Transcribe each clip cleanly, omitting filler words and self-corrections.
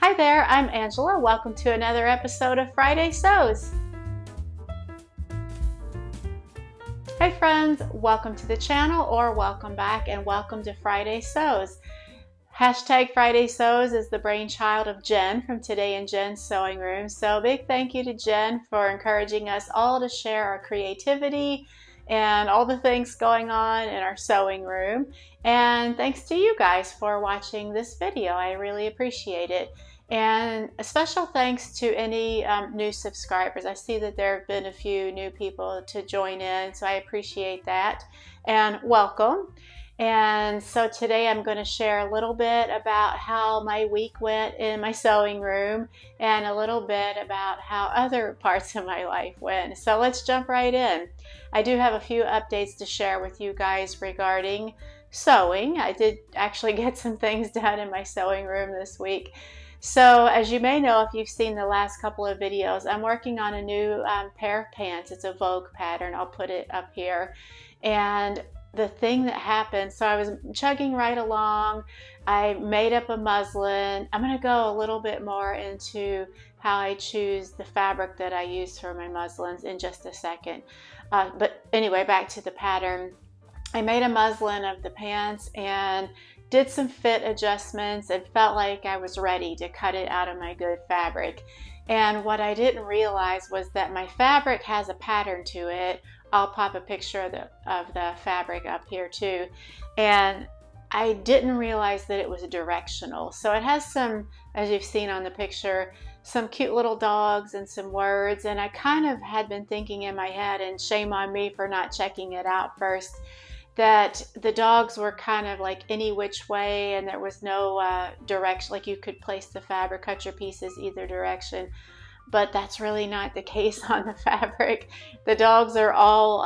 Hi there, I'm Angela. Welcome to another episode of Friday Sews. Hey friends, welcome to the channel or welcome back and welcome to Friday Sews. Hashtag Friday Sews is the brainchild of Jen from Today in Jen's Sewing Room. So big thank you to Jen for encouraging us all to share our creativity and all the things going on in our sewing room. And thanks to you guys for watching this video. I really appreciate it. And a special thanks to any new subscribers. I see that there have been a few new people to join in, so I appreciate that. And welcome. And so today I'm going to share a little bit about how my week went in my sewing room and a little bit about how other parts of my life went. So let's jump right in. I do have a few updates to share with you guys regarding sewing. I did actually get some things done in my sewing room this week. So as you may know, if you've seen the last couple of videos, I'm working on a new pair of pants. It's a Vogue pattern. I'll put it up here. And the thing that happened, so I was chugging right along. I made up a muslin. I'm going to go a little bit more into how I choose the fabric that I use for my muslins in just a second. But anyway, back to the pattern. I made a muslin of the pants and did some fit adjustments and felt like I was ready to cut it out of my good fabric. And what I didn't realize was that my fabric has a pattern to it. I'll pop a picture of the fabric up here too. And I didn't realize that it was directional. So it has some, as you've seen on the picture, some cute little dogs and some words. And I kind of had been thinking in my head, and shame on me for not checking it out first, that the dogs were kind of like any which way and there was no direction, like you could place the fabric, cut your pieces either direction. But that's really not the case on the fabric. The dogs are all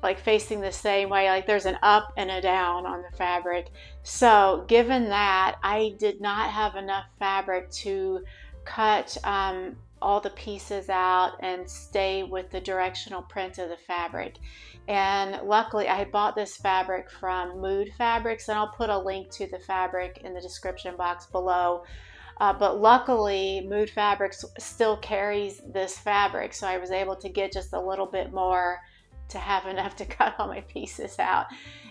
like facing the same way, like there's an up and a down on the fabric. So given that, I did not have enough fabric to cut all the pieces out and stay with the directional print of the fabric. And luckily I had bought this fabric from Mood Fabrics, and I'll put a link to the fabric in the description box below. But luckily Mood Fabrics still carries this fabric, so I was able to get just a little bit more to have enough to cut all my pieces out.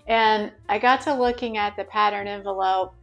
And I got to looking at the pattern envelope,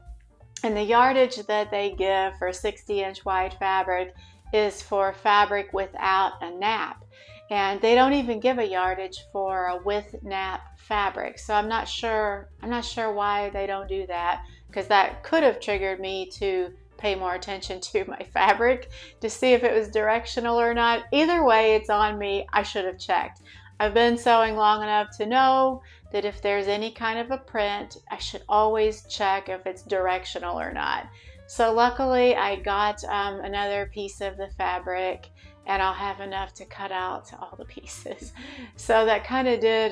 and the yardage that they give for 60-inch wide fabric is for fabric without a nap. And they don't even give a yardage for a with nap fabric. So I'm not sure why they don't do that, because that could have triggered me to pay more attention to my fabric to see if it was directional or not. Either way, it's on me. I should have checked. I've been sewing long enough to know that if there's any kind of a print, I should always check if it's directional or not. So luckily I got another piece of the fabric, and I'll have enough to cut out all the pieces. So that kind of did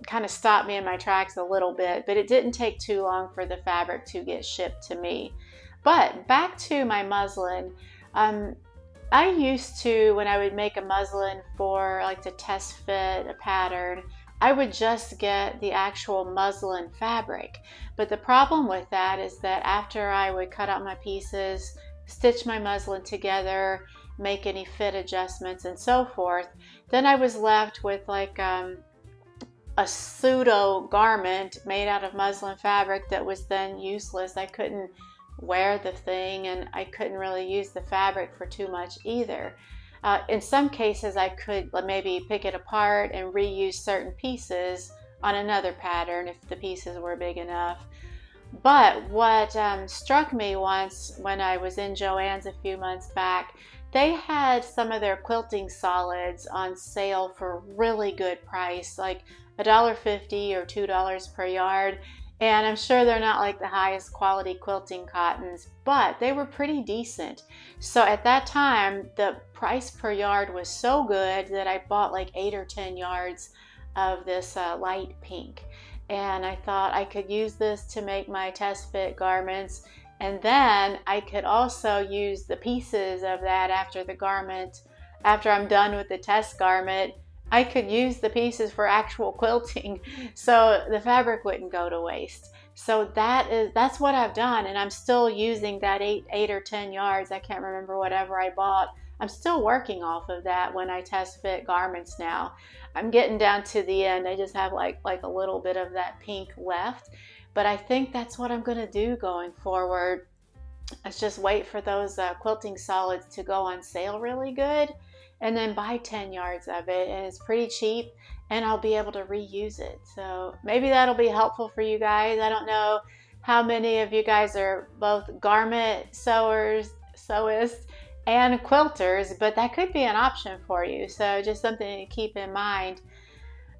kind of stop me in my tracks a little bit, but it didn't take too long for the fabric to get shipped to me. But back to my muslin. I used to, when I would make a muslin for like to test fit a pattern, I would just get the actual muslin fabric. But the problem with that is that after I would cut out my pieces, stitch my muslin together, make any fit adjustments and so forth, then I was left with like a pseudo garment made out of muslin fabric that was then useless. I couldn't wear the thing, and I couldn't really use the fabric for too much either. In some cases I could maybe pick it apart and reuse certain pieces on another pattern if the pieces were big enough. But what struck me once when I was in Joann's a few months back, they had some of their quilting solids on sale for a really good price, like $1.50 or $2 per yard. And I'm sure they're not like the highest quality quilting cottons, but they were pretty decent. So at that time, the price per yard was so good that I bought like 8 or 10 yards of this light pink. And I thought I could use this to make my test fit garments. And then I could also use the pieces of that after the garment, after I'm done with the test garment, I could use the pieces for actual quilting, so the fabric wouldn't go to waste. So that's what I've done, and I'm still using that 8 or 10 yards. I can't remember whatever I bought. I'm still working off of that when I test fit garments now. I'm getting down to the end. I just have like a little bit of that pink left, but I think that's what I'm gonna do going forward. Let's just wait for those quilting solids to go on sale really good, and then buy 10 yards of it, and it's pretty cheap, and I'll be able to reuse it. So maybe that'll be helpful for you guys. I don't know how many of you guys are both garment sewists, and quilters, but that could be an option for you. So just something to keep in mind.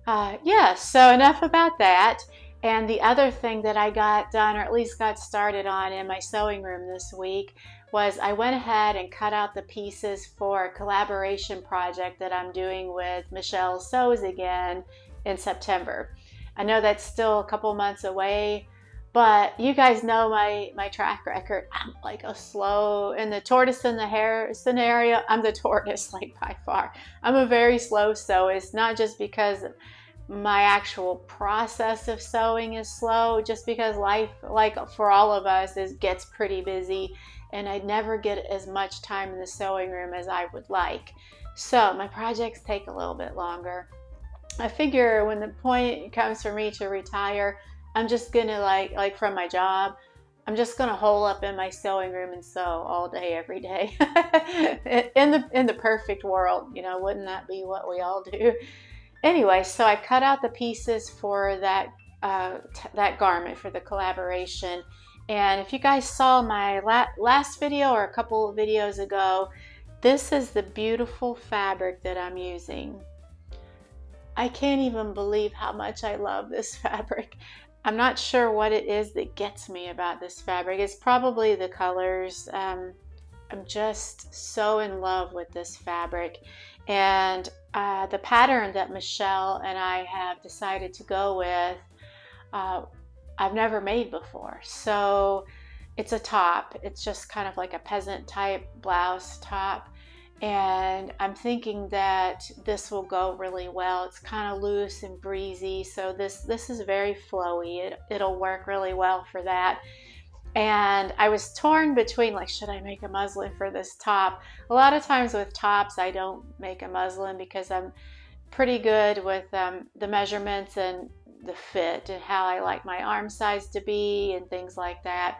Yeah, so enough about that. And the other thing that I got done, or at least got started on in my sewing room this week, was I went ahead and cut out the pieces for a collaboration project that I'm doing with Michelle Sews Again in September. I know that's still a couple months away, but you guys know my track record. I'm like a slow, in the tortoise and the hare scenario, I'm the tortoise, like, by far. I'm a very slow sewist, not just because my actual process of sewing is slow, just because life, like for all of us, gets pretty busy, and I never get as much time in the sewing room as I would like. So my projects take a little bit longer. I figure when the point comes for me to retire, I'm just gonna like from my job, I'm just gonna hole up in my sewing room and sew all day, every day. in the perfect world, you know, wouldn't that be what we all do? Anyway, so I cut out the pieces for that garment for the collaboration. And if you guys saw my last video or a couple of videos ago, this is the beautiful fabric that I'm using. I can't even believe how much I love this fabric. I'm not sure what it is that gets me about this fabric. It's probably the colors. I'm just so in love with this fabric. And the pattern that Michelle and I have decided to go with, I've never made before. So it's a top. It's just kind of like a peasant type blouse top. And I'm thinking that this will go really well. It's kind of loose and breezy. So this is very flowy. It'll work really well for that. And I was torn between, like, should I make a muslin for this top? A lot of times with tops, I don't make a muslin because I'm pretty good with the measurements and the fit and how I like my arm size to be and things like that.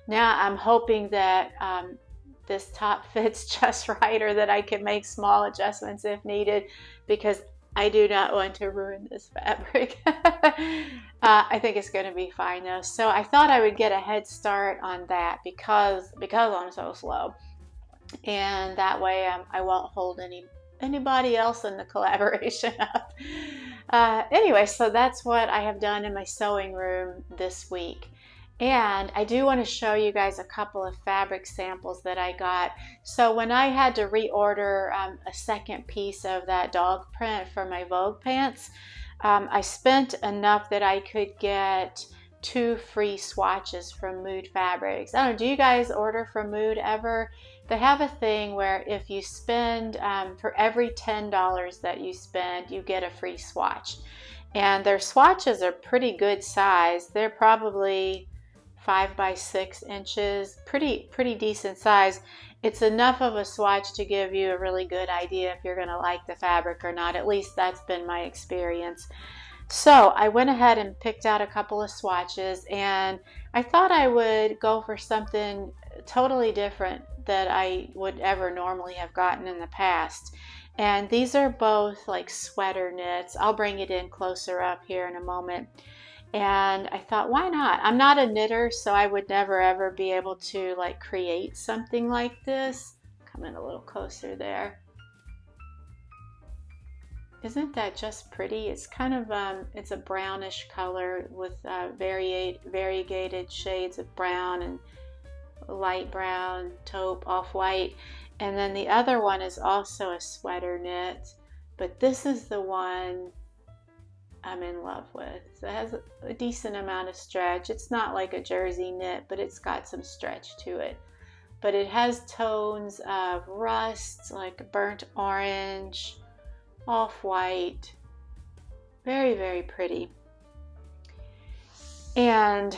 Now I'm hoping that this top fits just right, or that I can make small adjustments if needed, because I do not want to ruin this fabric. I think it's going to be fine though. So I thought I would get a head start on that because I'm so slow, and that way I won't hold anybody else in the collaboration up. Anyway, so that's what I have done in my sewing room this week. And I do want to show you guys a couple of fabric samples that I got. So when I had to reorder a second piece of that dog print for my Vogue pants, I spent enough that I could get 2 free swatches from Mood Fabrics. I don't know, do you guys order from Mood ever? They have a thing where if you spend, for every $10 that you spend, you get a free swatch. And their swatches are pretty good size. They're probably 5 by 6 inches, pretty decent size. It's enough of a swatch to give you a really good idea if you're going to like the fabric or not. At least that's been my experience. So I went ahead and picked out a couple of swatches, and I thought I would go for something totally different that I would ever normally have gotten in the past. And these are both like sweater knits. I'll bring it in closer up here in a moment. And I thought, why not? I'm not a knitter, so I would never ever be able to like create something like this. Come in a little closer there. Isn't that just pretty? It's kind of it's a brownish color with variegated shades of brown and light brown, taupe, off-white. And then the other one is also a sweater knit, but this is the one I'm in love with. So it has a decent amount of stretch. It's not like a jersey knit, but it's got some stretch to it. But it has tones of rust, like burnt orange, off-white. Very, very pretty. And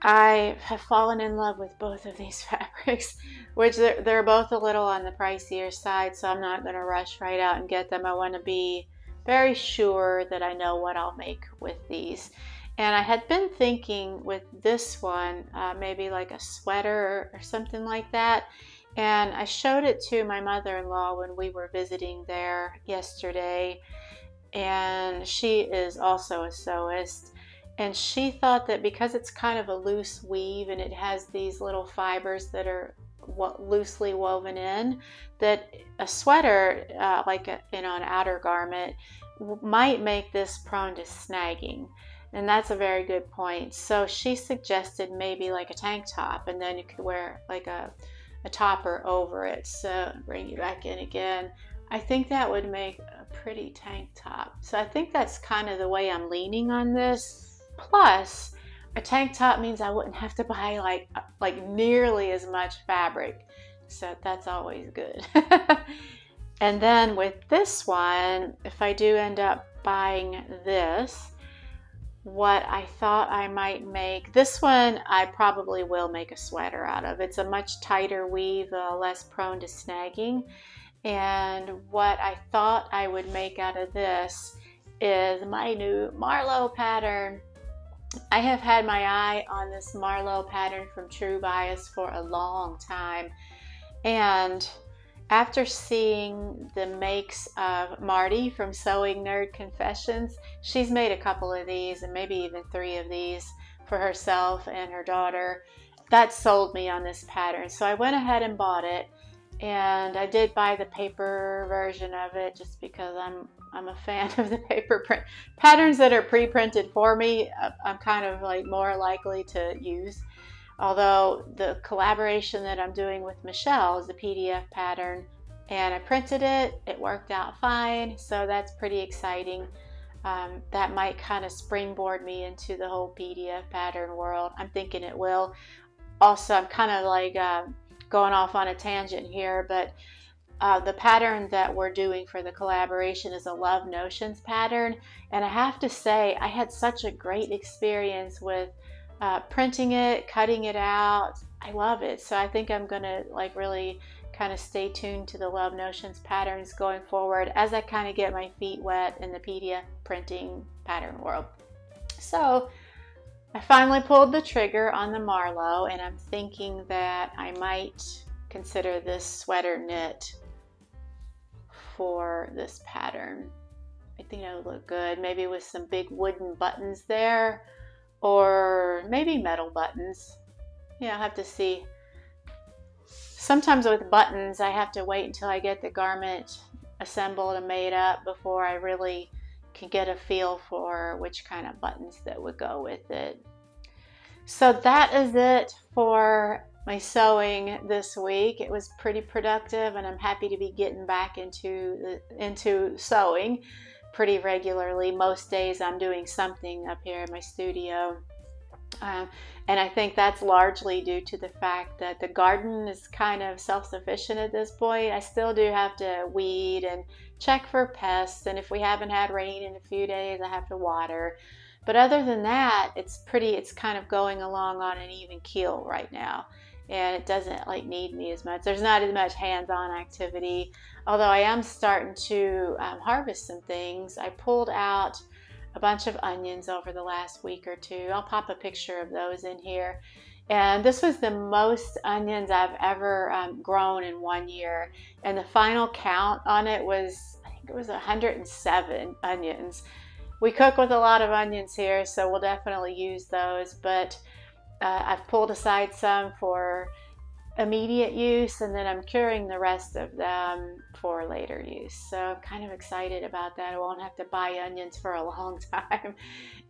I have fallen in love with both of these fabrics, which they're both a little on the pricier side, so I'm not going to rush right out and get them. I want to be very sure that I know what I'll make with these. And I had been thinking with this one, maybe like a sweater or something like that. And I showed it to my mother-in-law when we were visiting there yesterday. And she is also a sewist. And she thought that because it's kind of a loose weave and it has these little fibers that are loosely woven in, that a sweater, an outer garment, might make this prone to snagging. And that's a very good point. So she suggested maybe like a tank top, and then you could wear like a topper over it. So bring you back in again. I think that would make a pretty tank top. So I think that's kind of the way I'm leaning on this. Plus, a tank top means I wouldn't have to buy like nearly as much fabric. So that's always good. And then with this one, if I do end up buying this, what I thought I might make, this one I probably will make a sweater out of. It's a much tighter weave, less prone to snagging. And what I thought I would make out of this is my new Marlowe pattern. I have had my eye on this Marlowe pattern from True Bias for a long time. And after seeing the makes of Marty from Sewing Nerd Confessions, she's made a couple of these and maybe even 3 of these for herself and her daughter. That sold me on this pattern. So I went ahead and bought it. And I did buy the paper version of it just because I'm a fan of the paper print. Patterns that are pre-printed for me, I'm kind of like more likely to use. Although the collaboration that I'm doing with Michelle is a PDF pattern, and I printed it, it worked out fine, so that's pretty exciting. That might kind of springboard me into the whole PDF pattern world. I'm thinking it will. Also, I'm kind of like going off on a tangent here, but the pattern that we're doing for the collaboration is a Love Notions pattern, and I have to say I had such a great experience with printing it, cutting it out. I love it. So I think I'm gonna like really kind of stay tuned to the Love Notions patterns going forward as I kind of get my feet wet in the PDF printing pattern world. So I finally pulled the trigger on the Marlowe, and I'm thinking that I might consider this sweater knit for this pattern. I think it would look good, maybe with some big wooden buttons there, or maybe metal buttons. Yeah, I'll have to see. Sometimes with buttons, I have to wait until I get the garment assembled and made up before I really can get a feel for which kind of buttons that would go with it. So that is it for my sewing this week. It was pretty productive, and I'm happy to be getting back into sewing pretty regularly. Most days I'm doing something up here in my studio. And I think that's largely due to the fact that the garden is kind of self-sufficient at this point. I still do have to weed and check for pests, and if we haven't had rain in a few days, I have to water. But other than that, it's kind of going along on an even keel right now, and it doesn't like need me as much. There's not as much hands-on activity, although I am starting to harvest some things. I pulled out a bunch of onions over the last week or two. I'll pop a picture of those in here. And this was the most onions I've ever grown in 1 year. And the final count on it was, I think it was 107 onions. We cook with a lot of onions here, so we'll definitely use those. But I've pulled aside some for immediate use, and then I'm curing the rest of them for later use. So I'm kind of excited about that. I won't have to buy onions for a long time.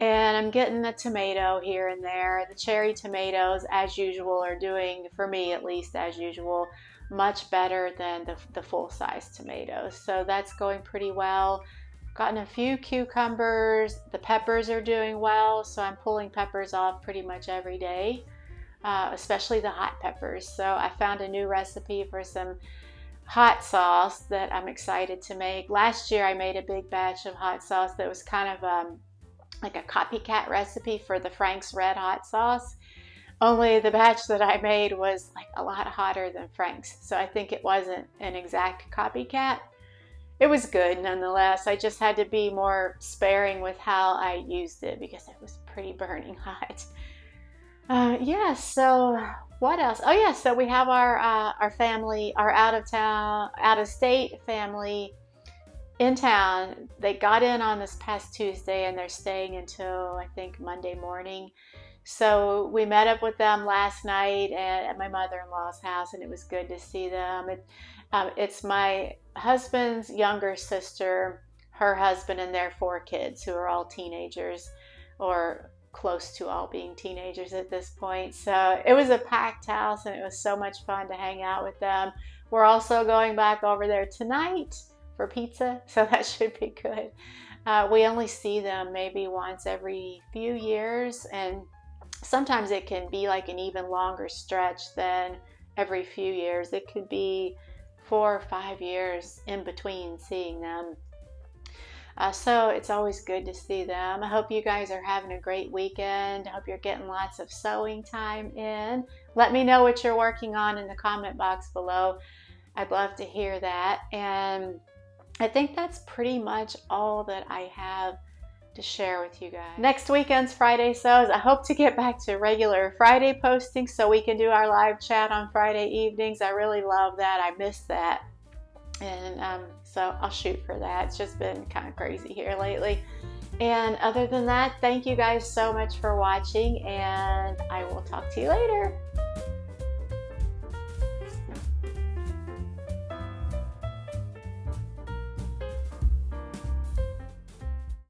And I'm getting a tomato here and there. The cherry tomatoes, as usual, are doing, for me at least as usual, much better than the full-size tomatoes. So that's going pretty well. Gotten a few cucumbers. The peppers are doing well, so I'm pulling peppers off pretty much every day. Especially the hot peppers. So I found a new recipe for some hot sauce that I'm excited to make. Last year I made a big batch of hot sauce that was kind of like a copycat recipe for the Frank's Red hot sauce. Only the batch that I made was like a lot hotter than Frank's. So I think it wasn't an exact copycat. It was good nonetheless. I just had to be more sparing with how I used it because it was pretty burning hot. Yeah, so what else? Oh yeah, so we have our family, our out of state family in town. They got in on this past Tuesday and they're staying until I think Monday morning. So we met up with them last night at my mother-in-law's house, and it was good to see them. It's my husband's younger sister, her husband, and their 4 kids who are all teenagers or close to all being teenagers at this point. So it was a packed house and it was so much fun to hang out with them. We're also going back over there tonight for pizza, so that should be good. We only see them maybe once every few years, and sometimes it can be like an even longer stretch than every few years. It could be 4 or 5 years in between seeing them. So it's always good to see them. I hope you guys are having a great weekend. I hope you're getting lots of sewing time in. Let me know what you're working on in the comment box below. I'd love to hear that. And I think that's pretty much all that I have to share with you guys. Next weekend's Friday sews. I hope to get back to regular Friday posting so we can do our live chat on Friday evenings. I really love that. I miss that. And so I'll shoot for that. It's just been kind of crazy here lately. And other than that, thank you guys so much for watching, and I will talk to you later.